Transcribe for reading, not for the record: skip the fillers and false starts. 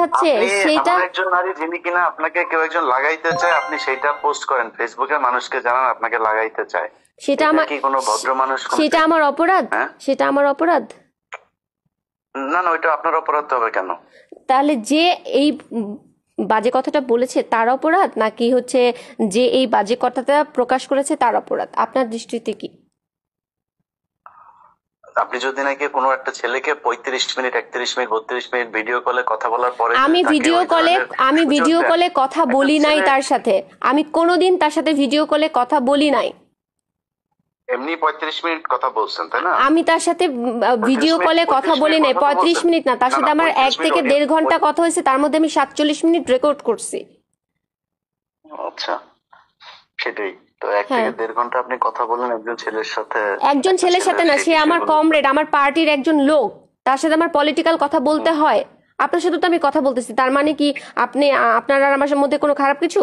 দেখাচ্ছে আপনি সেটা এমন একজন নারী যিনি কিনা আপনাকে কেউ একজন লাগাইতে চায়, আপনি সেইটা পোস্ট করেন ফেসবুকে, মানুষকে জানান আপনাকে লাগাইতে চায়। সেটা এটা আমার কি কোনো ভদ্র মানুষ সেটা আমার অপরাধ? হ্যাঁ? সেটা আমার অপরাধ? না না, ওইটা আপনার অপরাধ হবে কেন? তাহলে যে এই বাজে কথাটা বলেছে তার অপরাধ, নাকি হচ্ছে যে এই বাজে কথাটা প্রকাশ করেছে তার অপরাধ আপনার দৃষ্টিতে কি? আপনি যদি নাকি কোনো একটা ছেলেকে 35 মিনিট, 31 মিনিট, 32 মিনিট ভিডিও কলে কথা বলার পরে আমি ভিডিও কলে কথা বলি নাই তার সাথে, আমি কোনোদিন তার সাথে ভিডিও কলে কথা বলি নাই। এমনি 35 মিনিট কথা বলছেন তাই না? আমি তার সাথে ভিডিও কলে কথা বলি নাই 35 মিনিট না, তার সাথে আমার 1 থেকে 1.5 ঘন্টা কথা হয়েছে, তার মধ্যে আমি 47 মিনিট রেকর্ড করছি। আচ্ছা, সেটাই তো, 1 থেকে 1.5 ঘন্টা আপনি কথা বলেন একজন ছেলের সাথে। একজন ছেলের সাথে না, সে আমার কমরেড, আমার পার্টির একজন লোক, তার সাথে আমার পলিটিক্যাল কথা বলতে হয়। আপনার সাথে তো আমি কথা বলতেছি, তার মানে কি আপনি আপনার আর আমার মধ্যে কোনো খারাপ কিছু?